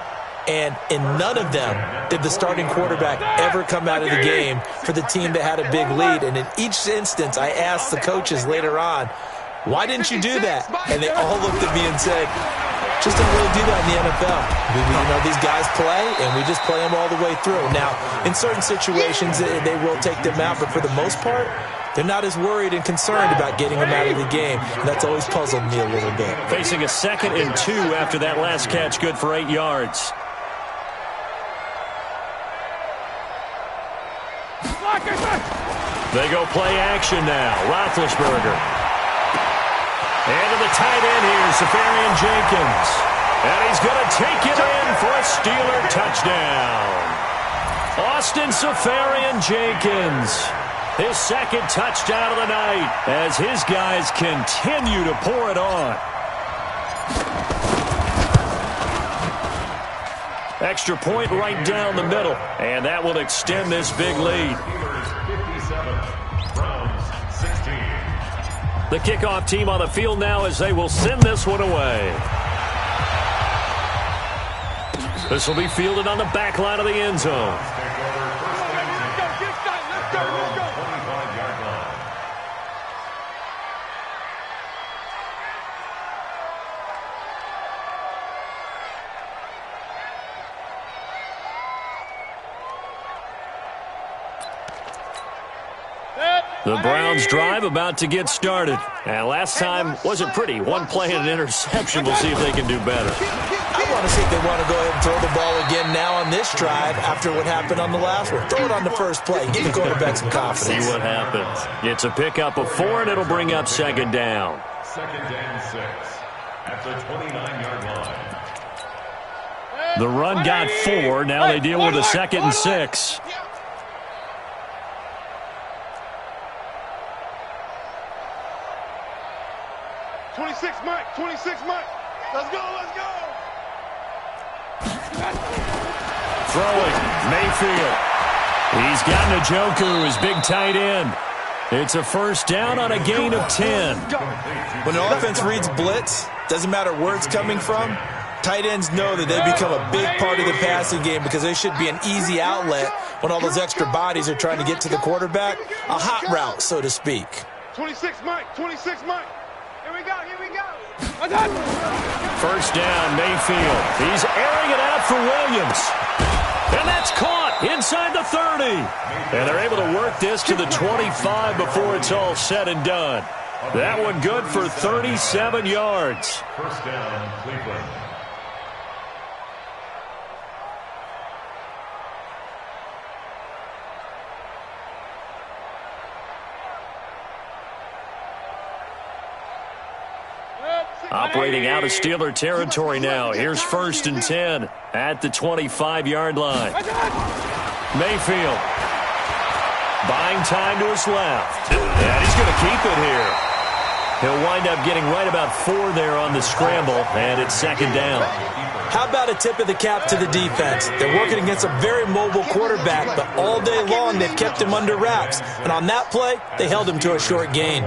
And in none of them did the starting quarterback ever come out of the game for the team that had a big lead. And in each instance, I asked the coaches later on, why didn't you do that? And they all looked at me and said, just don't really do that in the NFL. These guys play, and we just play them all the way through. Now, in certain situations, they will take them out, but for the most part, they're not as worried and concerned about getting them out of the game. And that's always puzzled me a little bit. Facing a 2nd and 2 after that last catch, good for 8 yards. They go play action now. Roethlisberger. And to the tight end here, Safarian Jenkins. And he's going to take it in for a Steeler touchdown. Austin Safarian Jenkins. His 2nd touchdown of the night as his guys continue to pour it on. Extra point right down the middle. And that will extend this big lead. The kickoff team on the field now as they will send this one away. This will be fielded on the back line of the end zone. The Browns drive about to get started. And last time wasn't pretty. One play and an interception. We'll see if they can do better. I want to see if they want to go ahead and throw the ball again now on this drive after what happened on the last one. Throw it on the first play. Give the quarterback some confidence. See what happens. It's a pickup of 4, and it'll bring up 2nd down. 2nd and 6 at the 29-yard line. The run got 4. Now they deal with a 2nd and 6. Mike, 26 Mike. Let's go, let's go. Throwing, Mayfield. He's got Njoku, his big tight end. It's a first down on a gain of 10. When an offense reads blitz, doesn't matter where it's coming from, tight ends know that they become a big part of the passing game because they should be an easy outlet when all those extra bodies are trying to get to the quarterback. A hot route, so to speak. 26 Mike, 26 Mike. Here we go, here we go. First down, Mayfield. He's airing it out for Williams. And that's caught inside the 30. And they're able to work this to the 25 before it's all said and done. That one good for 37 yards. First down, Cleveland. Operating out of Steeler territory now. Here's 1st and 10 at the 25-yard line. Mayfield buying time to his left. And he's going to keep it here. He'll wind up getting right about 4 there on the scramble, and it's 2nd down. How about a tip of the cap to the defense? They're working against a very mobile quarterback, but all day long they've kept him under wraps. And on that play, they held him to a short gain.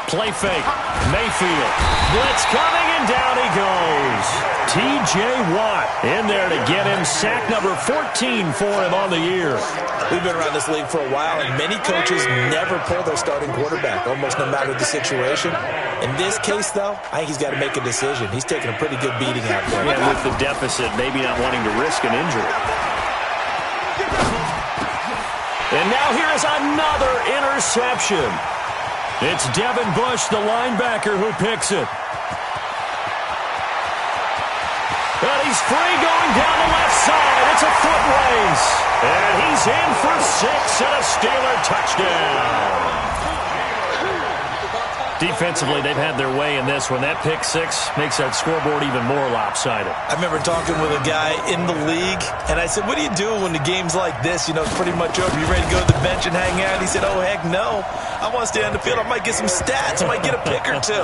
Play fake. Mayfield. Blitz coming, and down he goes. T.J. Watt in there to get him sack number 14 for him on the year. We've been around this league for a while, and many coaches never pull their starting quarterback, almost no matter the situation. In this case, though, I think he's got to make a decision. He's taking a pretty good beating out there. Yeah, with the deficit, maybe not wanting to risk an injury. And now here is another interception. It's Devin Bush, the linebacker, who picks it. And he's free going down the left side. It's a foot race. And he's in for 6 and a Steeler touchdown. Defensively, they've had their way in this one. That pick six makes that scoreboard even more lopsided. I remember talking with a guy in the league, and I said, what do you do when the game's like this? You know, it's pretty much over. You ready to go to the bench and hang out? He said, oh, heck no. I want to stay on the field. I might get some stats. I might get a pick or two.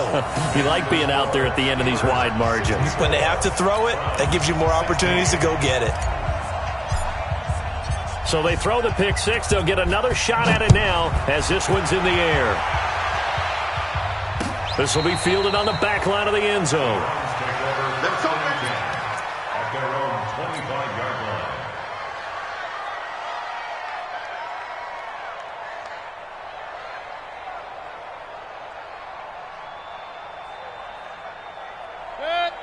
You like being out there at the end of these wide margins. When they have to throw it, that gives you more opportunities to go get it. So they throw the pick six. They'll get another shot at it now as this one's in the air. This will be fielded on the back line of the end zone. At their own 25-yard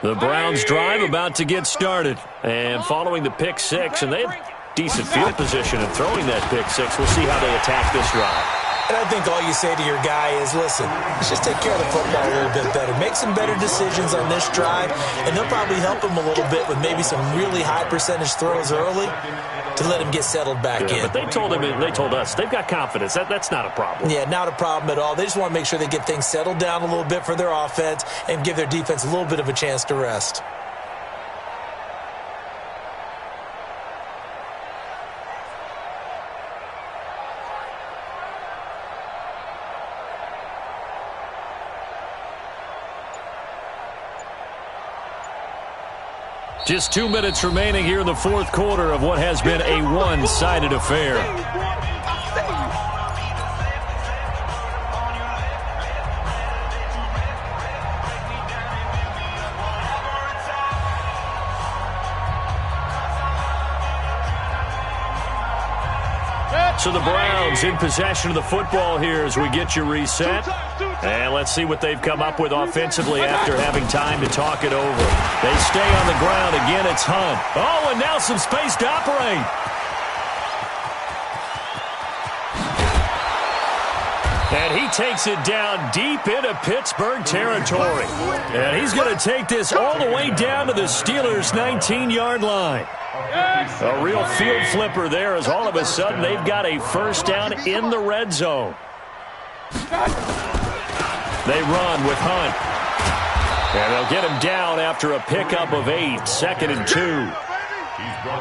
line. The Browns drive about to get started. And following the pick six, and they have decent field position in throwing that pick six. We'll see how they attack this drive. And I think all you say to your guy is, listen, let's just take care of the football a little bit better. Make some better decisions on this drive, and they'll probably help him a little bit with maybe some really high percentage throws early to let him get settled back in. But they told us, they've got confidence. That's not a problem. Yeah, not a problem at all. They just want to make sure they get things settled down a little bit for their offense and give their defense a little bit of a chance to rest. Just 2 minutes remaining here in the fourth quarter of what has been a one-sided affair. So the Browns in possession of the football here as we get you reset. And let's see what they've come up with offensively after having time to talk it over. They stay on the ground. Again, it's Hunt. Oh, and now some space to operate. And he takes it down deep into Pittsburgh territory. And he's going to take this all the way down to the Steelers' 19-yard line. A real field flipper there as all of a sudden they've got a first down in the red zone. They run with Hunt. And they'll get him down after a pickup of 8, 2nd and 2.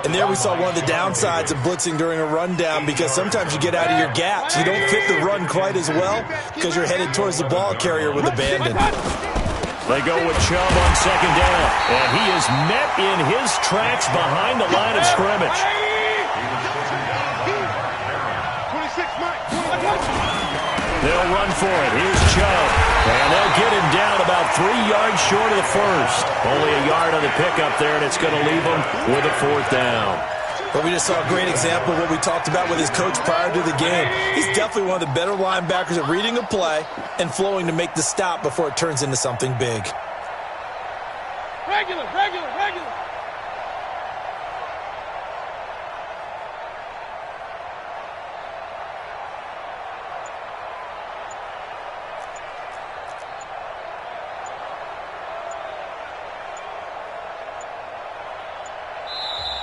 And there we saw one of the downsides of blitzing during a rundown, because sometimes you get out of your gaps. You don't fit the run quite as well because you're headed towards the ball carrier with abandon. They go with Chubb on 2nd down. And he is met in his tracks behind the line of scrimmage. They'll run for it. Here's Chubb. And they'll get him down about 3 yards short of the first. Only a yard on the pickup there, and it's going to leave him with a 4th down. But we just saw a great example of what we talked about with his coach prior to the game. He's definitely one of the better linebackers at reading a play and flowing to make the stop before it turns into something big. Regular.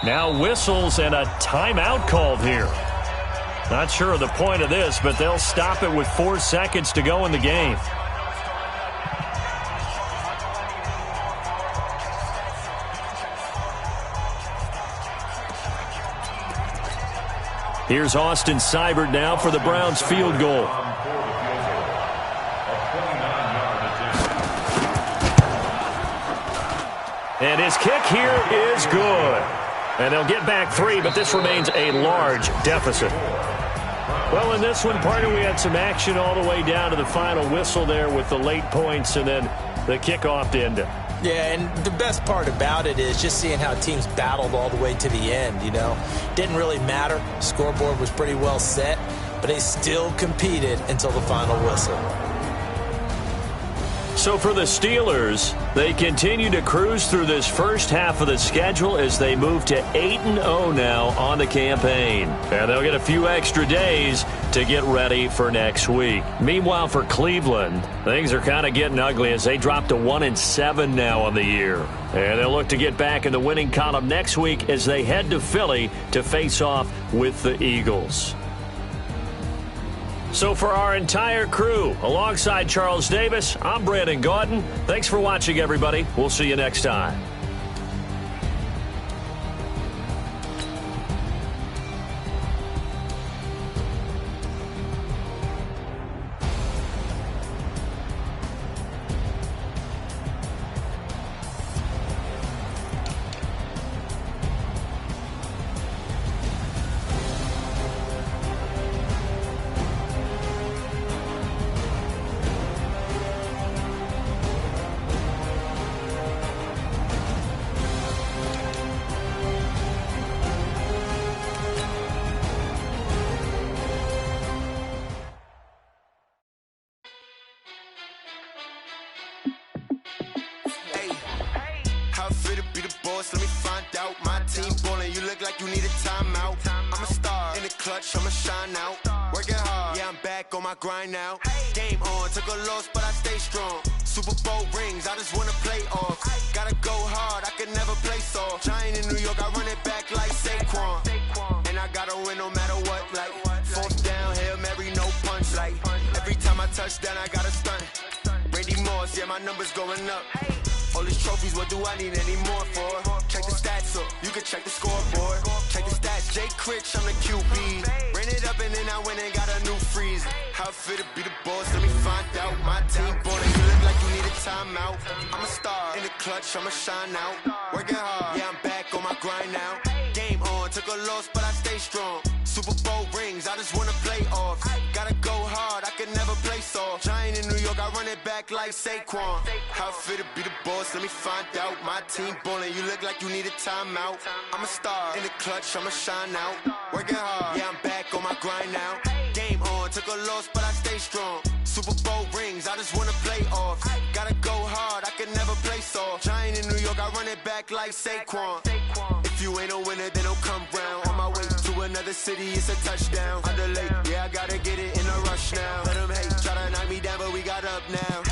Now whistles and a timeout called here. Not sure of the point of this, but they'll stop it with 4 seconds to go in the game. Here's Austin Seibert now for the Browns field goal. And his kick here is good. And they'll get back 3, but this remains a large deficit. Well, in this one, partner, we had some action all the way down to the final whistle there with the late points and then the kickoff to end it. Yeah, and the best part about it is just seeing how teams battled all the way to the end, you know. Didn't really matter. Scoreboard was pretty well set, but they still competed until the final whistle. So for the Steelers, they continue to cruise through this first half of the schedule as they move to 8-0 now on the campaign. And they'll get a few extra days to get ready for next week. Meanwhile, for Cleveland, things are kind of getting ugly as they drop to 1-7 now on the year. And they'll look to get back in the winning column next week as they head to Philly to face off with the Eagles. So for our entire crew, alongside Charles Davis, I'm Brandon Gaudin. Thanks for watching, everybody. We'll see you next time. How fit to be the boss? Let me find out. My team ballin', you look like you need a timeout. I'm a star in the clutch, I'ma shine out. Working hard, yeah, I'm back on my grind now. Game on, took a loss, but I stay strong. Super Bowl rings, I just wanna play off. Gotta go hard, I can never play soft. Giant in New York, I run it back like Saquon. And I gotta win no matter what, like fourth down, Hail Mary, no punch. Like every time I touch down, I gotta stunt. Randy Moss, yeah, my numbers going up. All these trophies, what do I need any more for? Check the stats up, you can check the scoreboard. Check the stats, Jay Critch, I'm the QB. Ran it up and then I went and got a new freeze. How fit to be the boss, let me find out. My team ballin', you look like you need a timeout. I'm a star in the clutch, I'ma shine out. Working hard, yeah, I'm back on my grind now. Game on, took a loss, but I stay strong. Super Bowl rings, I just wanna play off. Gotta go hard, I can never play soft. Giant in New York, I run it back like Saquon. How fit to be the boss, let me find out. My team ballin', you look like you need a timeout. I'm a star in the clutch, I'ma shine out. Working hard, yeah, I'm back on my grind now. Game on, took a loss, but I stay strong. Super Bowl rings, I just wanna play off. Gotta go hard, I can never play soft. Giant in New York, I run it back like Saquon. If you ain't a winner, then don't come round. On my way to another city, it's a touchdown. Underlay, yeah, I gotta get it in a rush now. Let them hate, try to knock me down, but we got up now.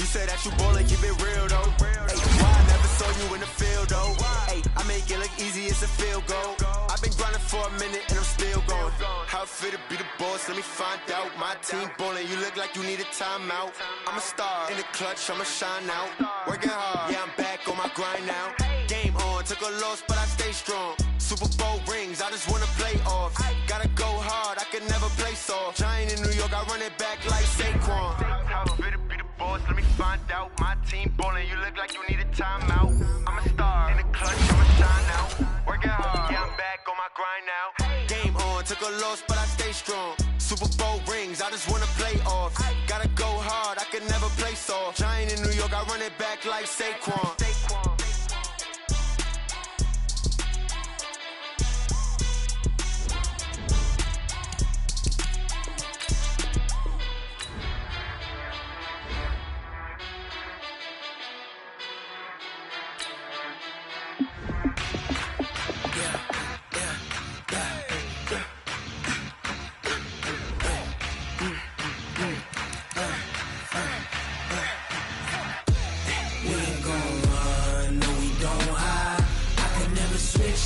You say that you ballin', keep it real though. Hey, why I never saw you in the field though? Hey, I make it look easy, it's a field goal. I've been grinding for a minute and I'm still going. How fit to be the boss, let me find out. My team ballin', you look like you need a timeout. I'm a star in the clutch, I'ma shine out. Working hard, yeah, I'm back on my grind now. Game on, took a loss, but I stay strong. Super Bowl rings, I just wanna play off. Gotta go hard, I can never play soft. Giant in New York, I run it back like Saquon. How fit to be the boss, let me find out. My team ballin', you look like you need a timeout. I'm a star in the clutch, I'ma shine out. Working hard, yeah, I'm back on my grind now. Game on, took a loss, but I stay strong. Super Bowl rings, I just wanna play off. Gotta go hard, I can never play soft. Giant in New York, I run it back like Saquon.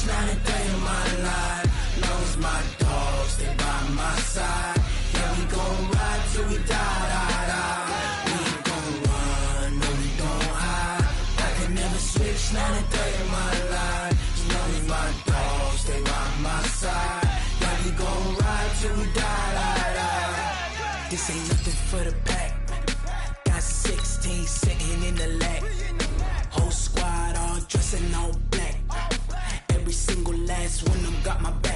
Not a day in my life. Knows my dogs, stay by my side. Yeah, we gon' ride till we die. We ain't gon' run, no, we don't hide. I can never switch, not a day in my life. Knows my dogs, stay by my side. Yeah, we gon' ride till we die. This ain't nothing for the back. Got 16 sitting in the lap. Whole squad all dressing all black. Every single last one of them got my back.